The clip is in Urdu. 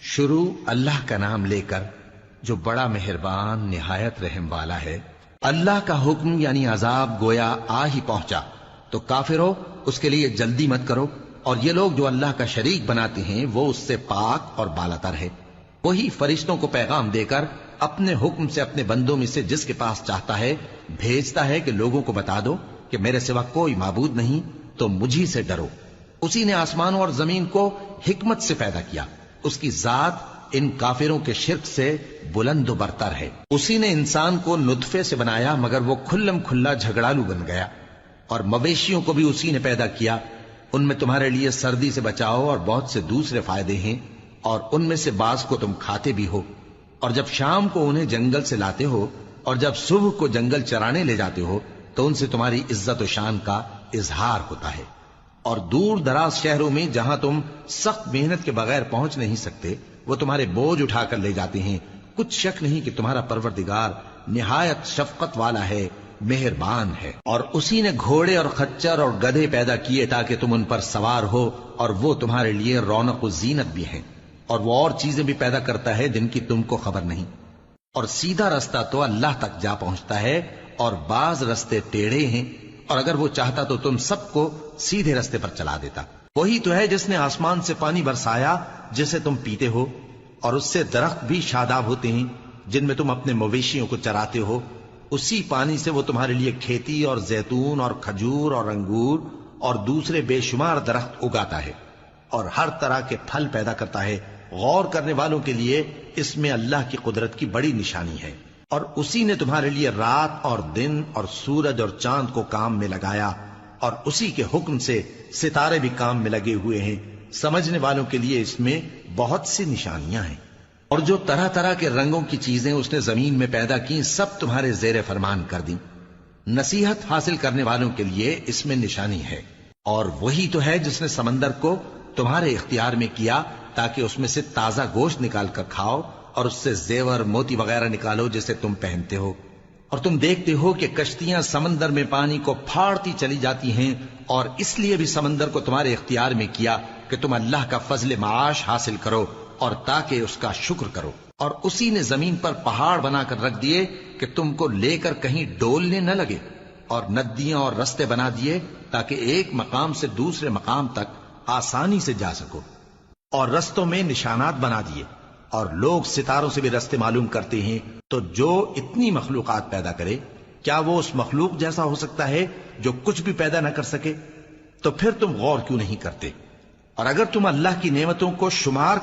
شروع اللہ کا نام لے کر جو بڑا مہربان نہایت رحم والا ہے۔ اللہ کا حکم یعنی عذاب گویا آ ہی پہنچا تو کافروں اس کے لیے جلدی مت کرو، اور یہ لوگ جو اللہ کا شریک بناتے ہیں وہ اس سے پاک اور بالاتر ہے۔ وہی فرشتوں کو پیغام دے کر اپنے حکم سے اپنے بندوں میں سے جس کے پاس چاہتا ہے بھیجتا ہے کہ لوگوں کو بتا دو کہ میرے سوا کوئی معبود نہیں، تو مجھی سے ڈرو۔ اسی نے آسمانوں اور زمین کو حکمت سے پیدا کیا، اس کی ذات ان کافروں کے شرک سے بلند و برتر ہے۔ اسی نے انسان کو نطفے سے بنایا مگر وہ کھلم کھلا جھگڑالو بن گیا، اور مویشیوں کو بھی اسی نے پیدا کیا، ان میں تمہارے لیے سردی سے بچاؤ اور بہت سے دوسرے فائدے ہیں، اور ان میں سے بعض کو تم کھاتے بھی ہو، اور جب شام کو انہیں جنگل سے لاتے ہو اور جب صبح کو جنگل چرانے لے جاتے ہو تو ان سے تمہاری عزت و شان کا اظہار ہوتا ہے۔ اور دور دراز شہروں میں جہاں تم سخت محنت کے بغیر پہنچ نہیں سکتے وہ تمہارے بوجھ اٹھا کر لے جاتے ہیں۔ کچھ شک نہیں کہ تمہارا پروردگار نہایت شفقت والا ہے، مہربان ہے۔ اور اسی نے گھوڑے اور خچر اور گدھے پیدا کیے تاکہ تم ان پر سوار ہو، اور وہ تمہارے لیے رونق و زینت بھی ہیں، اور وہ اور چیزیں بھی پیدا کرتا ہے جن کی تم کو خبر نہیں۔ اور سیدھا رستہ تو اللہ تک جا پہنچتا ہے، اور بعض رستے ٹیڑھے ہیں، اور اگر وہ چاہتا تو تم سب کو سیدھے رستے پر چلا دیتا۔ وہی تو ہے جس نے آسمان سے پانی برسایا جسے تم پیتے ہو، اور اس سے درخت بھی شاداب ہوتے ہیں جن میں تم اپنے مویشیوں کو چراتے ہو۔ اسی پانی سے وہ تمہارے لیے کھیتی اور زیتون اور کھجور اور انگور اور دوسرے بے شمار درخت اگاتا ہے، اور ہر طرح کے پھل پیدا کرتا ہے۔ غور کرنے والوں کے لیے اس میں اللہ کی قدرت کی بڑی نشانی ہے۔ اور اسی نے تمہارے لیے رات اور دن اور سورج اور چاند کو کام میں لگایا، اور اسی کے حکم سے ستارے بھی کام میں لگے ہوئے ہیں۔ سمجھنے والوں کے لیے اس میں بہت سی نشانیاں ہیں۔ اور جو طرح طرح کے رنگوں کی چیزیں اس نے زمین میں پیدا کی سب تمہارے زیر فرمان کر دیں۔ نصیحت حاصل کرنے والوں کے لیے اس میں نشانی ہے۔ اور وہی تو ہے جس نے سمندر کو تمہارے اختیار میں کیا تاکہ اس میں سے تازہ گوشت نکال کر کھاؤ، اور اس سے زیور موتی وغیرہ نکالو جسے تم پہنتے ہو۔ اور تم دیکھتے ہو کہ کشتیاں سمندر میں پانی کو پھاڑتی چلی جاتی ہیں، اور اس لیے بھی سمندر کو تمہارے اختیار میں کیا کہ تم اللہ کا فضل معاش حاصل کرو اور تاکہ اس کا شکر کرو۔ اور اسی نے زمین پر پہاڑ بنا کر رکھ دیے کہ تم کو لے کر کہیں ڈولنے نہ لگے، اور ندیاں اور رستے بنا دیے تاکہ ایک مقام سے دوسرے مقام تک آسانی سے جا سکو، اور رستوں میں نشانات بنا دیے۔ اور لوگ ستاروں سے بھی رستے معلوم کرتے ہیں۔ تو جو اتنی مخلوقات پیدا کرے کیا وہ اس مخلوق جیسا ہو سکتا ہے جو کچھ بھی پیدا نہ کر سکے؟ تو پھر تم غور کیوں نہیں کرتے؟ اور اگر تم اللہ کی نعمتوں کو شمار کر